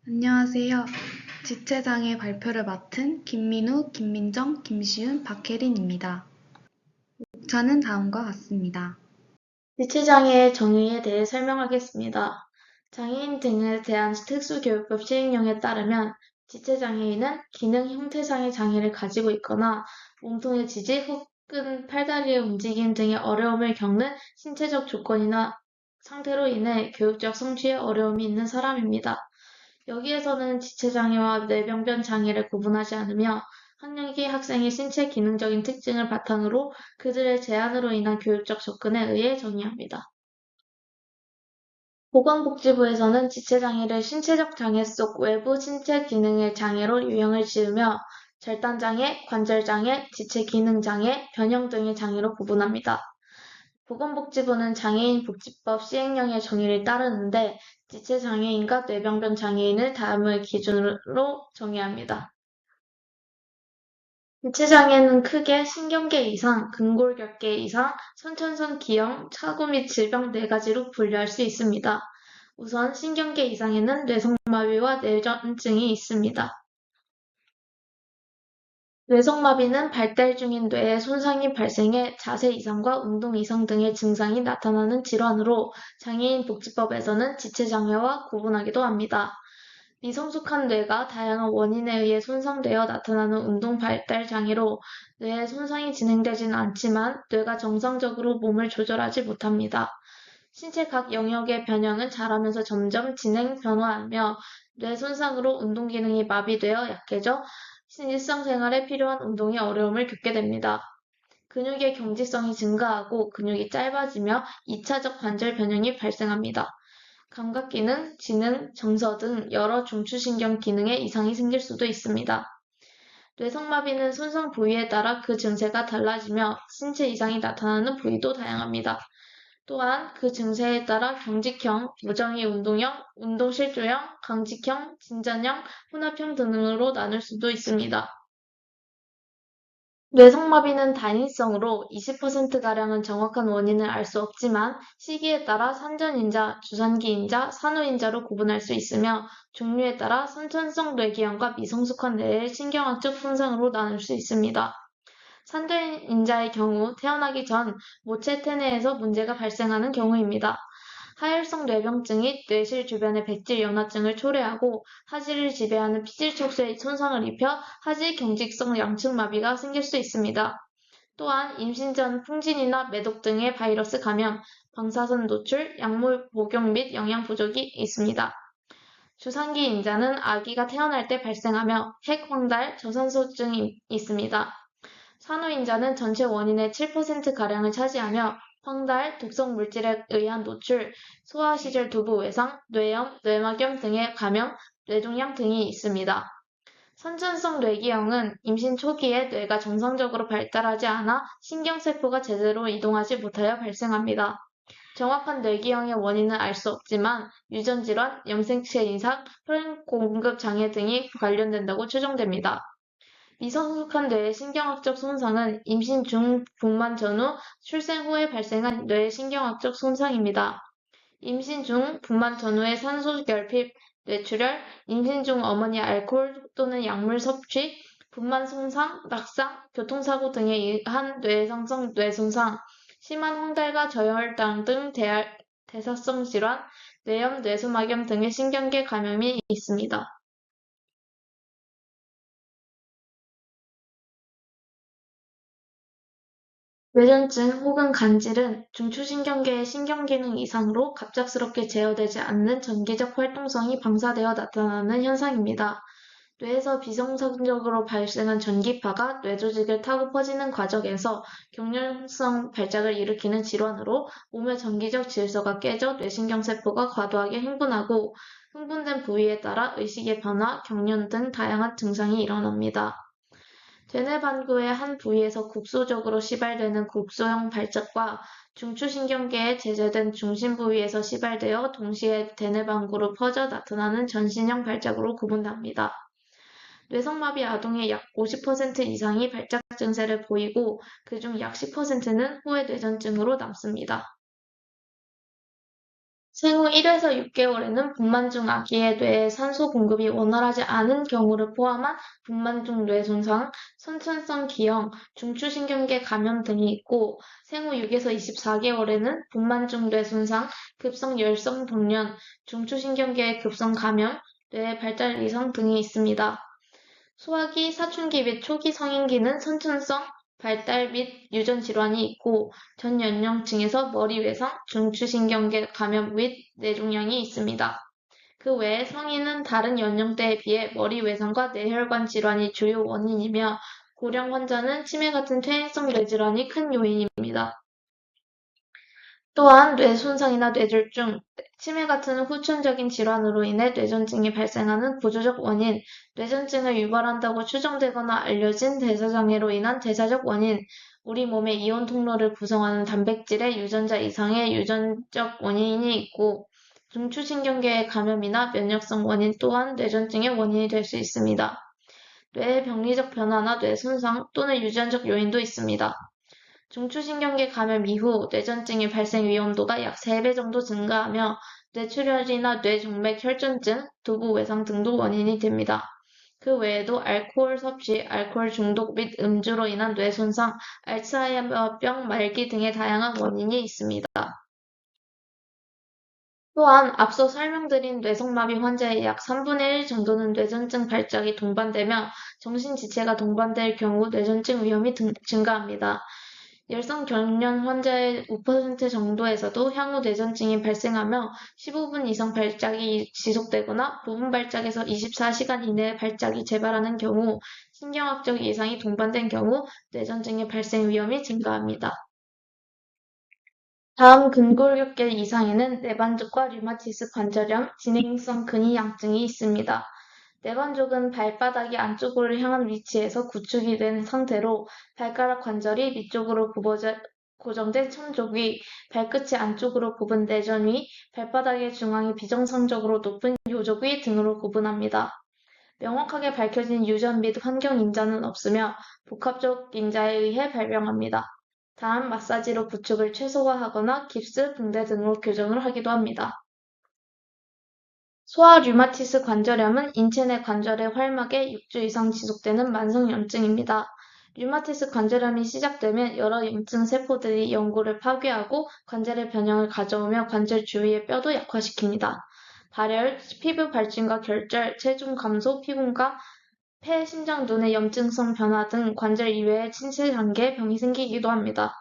안녕하세요. 지체장애 발표를 맡은 김민우, 김민정, 김시윤, 박혜린입니다. 목차는 다음과 같습니다. 지체장애의 정의에 대해 설명하겠습니다. 장애인 등에 대한 특수교육법 시행령에 따르면 지체장애인은 기능 형태상의 장애를 가지고 있거나 몸통의 지지 혹은 팔다리의 움직임 등의 어려움을 겪는 신체적 조건이나 상태로 인해 교육적 성취에 어려움이 있는 사람입니다. 여기에서는 지체장애와 뇌병변 장애를 구분하지 않으며 학령기 학생의 신체 기능적인 특징을 바탕으로 그들의 제한으로 인한 교육적 접근에 의해 정의합니다. 보건복지부에서는 지체장애를 신체적 장애 속 외부 신체 기능의 장애로 유형을 지으며 절단장애, 관절장애, 지체기능장애, 변형 등의 장애로 구분합니다. 보건복지부는 장애인복지법 시행령의 정의를 따르는데 지체장애인과 뇌병변 장애인을 다음의 기준으로 정의합니다. 지체장애는 크게 신경계 이상, 근골격계 이상, 선천성 기형, 차구 및 질병 4가지로 분류할 수 있습니다. 우선 신경계 이상에는 뇌성마비와 뇌전증이 있습니다. 뇌성마비는 발달 중인 뇌에 손상이 발생해 자세 이상과 운동 이상 등의 증상이 나타나는 질환으로 장애인복지법에서는 지체장애와 구분하기도 합니다. 미성숙한 뇌가 다양한 원인에 의해 손상되어 나타나는 운동 발달 장애로 뇌에 손상이 진행되지는 않지만 뇌가 정상적으로 몸을 조절하지 못합니다. 신체 각 영역의 변형은 자라면서 점점 진행 변화하며 뇌 손상으로 운동 기능이 마비되어 약해져 일상생활에 필요한 운동에 어려움을 겪게 됩니다. 근육의 경직성이 증가하고 근육이 짧아지며 2차적 관절 변형이 발생합니다. 감각 기능, 지능, 정서 등 여러 중추신경 기능에 이상이 생길 수도 있습니다. 뇌성마비는 손상 부위에 따라 그 증세가 달라지며 신체 이상이 나타나는 부위도 다양합니다. 또한 그 증세에 따라 경직형, 무정의 운동형, 운동실조형, 강직형, 진전형, 혼합형 등으로 나눌 수도 있습니다. 뇌성마비는 단위성으로 20%가량은 정확한 원인을 알 수 없지만 시기에 따라 산전인자, 주산기인자, 산후인자로 구분할 수 있으며 종류에 따라 선천성 뇌기형과 미성숙한 뇌의 신경학적 손상으로 나눌 수 있습니다. 산전인자의 경우 태어나기 전 모체 태내에서 문제가 발생하는 경우입니다. 하혈성 뇌병증이 뇌실 주변의 백질 연화증을 초래하고 하지를 지배하는 피질척수에 손상을 입혀 하지 경직성 양측마비가 생길 수 있습니다. 또한 임신 전 풍진이나 매독 등의 바이러스 감염, 방사선 노출, 약물 복용 및 영양 부족이 있습니다. 주산기 인자는 아기가 태어날 때 발생하며 핵황달, 저산소증이 있습니다. 산후인자는 전체 원인의 7%가량을 차지하며 황달, 독성 물질에 의한 노출, 소아시절 두부 외상, 뇌염, 뇌막염 등의 감염, 뇌종양 등이 있습니다. 선천성 뇌기형은 임신 초기에 뇌가 정상적으로 발달하지 않아 신경세포가 제대로 이동하지 못하여 발생합니다. 정확한 뇌기형의 원인은 알 수 없지만 유전질환, 염색체 이상, 혈액 공급 장애 등이 관련된다고 추정됩니다. 미성숙한 뇌의 신경학적 손상은 임신 중, 분만 전후, 출생 후에 발생한 뇌의 신경학적 손상입니다. 임신 중, 분만 전후의 산소 결핍, 뇌출혈, 임신 중 어머니의 알코올 또는 약물 섭취, 분만 손상, 낙상, 교통사고 등에 의한 뇌상성 뇌손상, 심한 황달과 저혈당 등 대사성 질환, 뇌염, 뇌수막염 등의 신경계 감염이 있습니다. 뇌전증 혹은 간질은 중추신경계의 신경기능 이상으로 갑작스럽게 제어되지 않는 전기적 활동성이 방사되어 나타나는 현상입니다. 뇌에서 비정상적으로 발생한 전기파가 뇌조직을 타고 퍼지는 과정에서 경련성 발작을 일으키는 질환으로 몸의 전기적 질서가 깨져 뇌신경세포가 과도하게 흥분하고 흥분된 부위에 따라 의식의 변화, 경련 등 다양한 증상이 일어납니다. 대뇌반구의 한 부위에서 국소적으로 시발되는 국소형 발작과 중추신경계에 제재된 중심 부위에서 시발되어 동시에 대뇌반구로 퍼져 나타나는 전신형 발작으로 구분합니다. 뇌성마비 아동의 약 50% 이상이 발작 증세를 보이고 그중 약 10%는 후에 뇌전증으로 남습니다. 생후 1에서 6개월에는 분만중 아기의 뇌에 산소 공급이 원활하지 않은 경우를 포함한 분만중 뇌 손상, 선천성 기형, 중추신경계 감염 등이 있고, 생후 6에서 24개월에는 분만중 뇌 손상, 급성 열성 동련, 중추신경계 급성 감염, 뇌 발달 이상 등이 있습니다. 소화기, 사춘기 및 초기 성인기는 선천성 발달 및 유전 질환이 있고 전 연령층에서 머리 외상, 중추신경계 감염 및 뇌종양이 있습니다. 그 외에 성인은 다른 연령대에 비해 머리 외상과 뇌혈관 질환이 주요 원인이며 고령 환자는 치매 같은 퇴행성 뇌질환이 큰 요인입니다. 또한 뇌 손상이나 뇌졸중, 치매 같은 후천적인 질환으로 인해 뇌전증이 발생하는 구조적 원인, 뇌전증을 유발한다고 추정되거나 알려진 대사장애로 인한 대사적 원인, 우리 몸의 이온 통로를 구성하는 단백질의 유전자 이상의 유전적 원인이 있고, 중추신경계의 감염이나 면역성 원인 또한 뇌전증의 원인이 될 수 있습니다. 뇌의 병리적 변화나 뇌 손상 또는 유전적 요인도 있습니다. 중추신경계 감염 이후 뇌전증의 발생 위험도가 약 3배 정도 증가하며 뇌출혈이나 뇌정맥 혈전증, 두부 외상 등도 원인이 됩니다. 그 외에도 알코올 섭취, 알코올 중독 및 음주로 인한 뇌 손상, 알츠하이머병 말기 등의 다양한 원인이 있습니다. 또한 앞서 설명드린 뇌성마비 환자의 약 3분의 1 정도는 뇌전증 발작이 동반되며 정신지체가 동반될 경우 뇌전증 위험이 증가합니다. 열성 경련 환자의 5% 정도에서도 향후 뇌전증이 발생하며 15분 이상 발작이 지속되거나 부분 발작에서 24시간 이내에 발작이 재발하는 경우 신경학적 이상이 동반된 경우 뇌전증의 발생 위험이 증가합니다. 다음 근골격계 이상에는 뇌반죽과 류마티스 관절염, 진행성 근위양증이 있습니다. 뇌반죽은 발바닥이 안쪽으로 향한 위치에서 구축이 된 상태로 발가락 관절이 밑쪽으로 굽어져 고정된 천족 위, 발끝이 안쪽으로 굽은 내전 위, 발바닥의 중앙이 비정상적으로 높은 요족 위 등으로 구분합니다. 명확하게 밝혀진 유전 및 환경 인자는 없으며 복합적 인자에 의해 발병합니다. 다음 마사지로 구축을 최소화하거나 깁스, 붕대 등으로 교정을 하기도 합니다. 소아 류마티스 관절염은 인체 내 관절의 활막에 6주 이상 지속되는 만성염증입니다. 류마티스 관절염이 시작되면 여러 염증 세포들이 연골을 파괴하고 관절의 변형을 가져오며 관절 주위의 뼈도 약화시킵니다. 발열, 피부 발진과 결절, 체중 감소, 피곤감, 폐, 심장, 눈의 염증성 변화 등 관절 이외의 신체 장기에 병이 생기기도 합니다.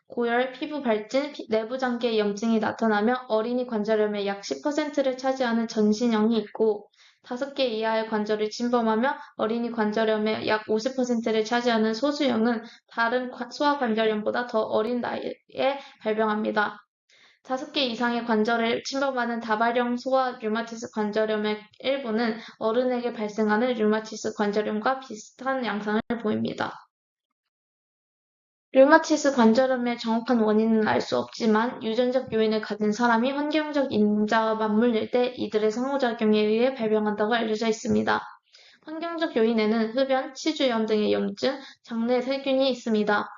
고열, 피부 발진, 내부 장기에 염증이 나타나며 어린이 관절염의 약 10%를 차지하는 전신형이 있고 5개 이하의 관절을 침범하며 어린이 관절염의 약 50%를 차지하는 소수형은 다른 소아관절염보다 더 어린 나이에 발병합니다. 5개 이상의 관절을 침범하는 다발형 소아 류마티스 관절염의 일부는 어른에게 발생하는 류마티스 관절염과 비슷한 양상을 보입니다. 류마티스 관절염의 정확한 원인은 알 수 없지만 유전적 요인을 가진 사람이 환경적 인자와 맞물릴 때 이들의 상호작용에 의해 발병한다고 알려져 있습니다. 환경적 요인에는 흡연, 치주염 등의 염증, 장내 세균이 있습니다.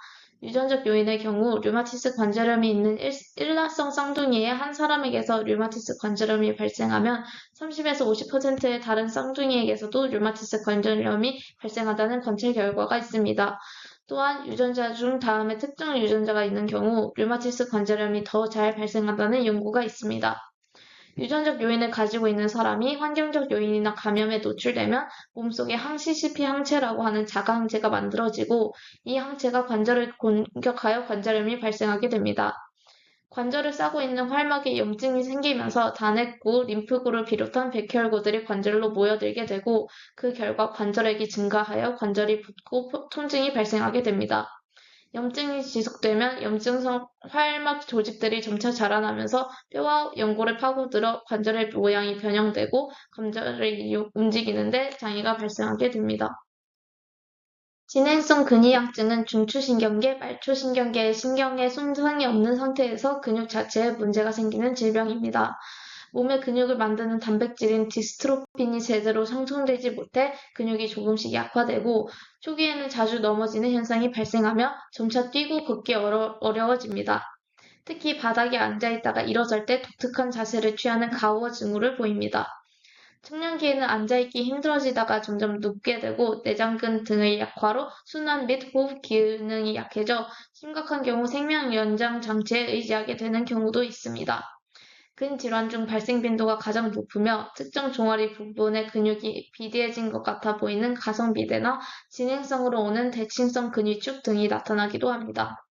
유전적 요인의 경우 류마티스 관절염이 있는 일라성 쌍둥이의 한 사람에게서 류마티스 관절염이 발생하면 30에서 50%의 다른 쌍둥이에게서도 류마티스 관절염이 발생한다는 관찰 결과가 있습니다. 또한 유전자 중 다음에 특정 유전자가 있는 경우 류마티스 관절염이 더 잘 발생한다는 연구가 있습니다. 유전적 요인을 가지고 있는 사람이 환경적 요인이나 감염에 노출되면 몸속에 항CCP 항체라고 하는 자가 항체가 만들어지고 이 항체가 관절을 공격하여 관절염이 발생하게 됩니다. 관절을 싸고 있는 활막에 염증이 생기면서 단핵구, 림프구를 비롯한 백혈구들이 관절로 모여들게 되고 그 결과 관절액이 증가하여 관절이 붓고 통증이 발생하게 됩니다. 염증이 지속되면 염증성 활막 조직들이 점차 자라나면서 뼈와 연골을 파고들어 관절의 모양이 변형되고 관절이 움직이는데 장애가 발생하게 됩니다. 진행성 근위양증은 중추신경계, 말초신경계의 신경에 손상이 없는 상태에서 근육 자체에 문제가 생기는 질병입니다. 몸의 근육을 만드는 단백질인 디스트로핀이 제대로 생성되지 못해 근육이 조금씩 약화되고 초기에는 자주 넘어지는 현상이 발생하며 점차 뛰고 걷기 어려워집니다. 특히 바닥에 앉아 있다가 일어설 때 독특한 자세를 취하는 가오 징후를 보입니다. 청년기에는 앉아있기 힘들어지다가 점점 눕게 되고 내장근 등의 약화로 순환 및 호흡 기능이 약해져 심각한 경우 생명 연장 장치에 의지하게 되는 경우도 있습니다. 근질환 중 발생 빈도가 가장 높으며 특정 종아리 부분의 근육이 비대해진 것 같아 보이는 가성비대나 진행성으로 오는 대칭성 근위축 등이 나타나기도 합니다.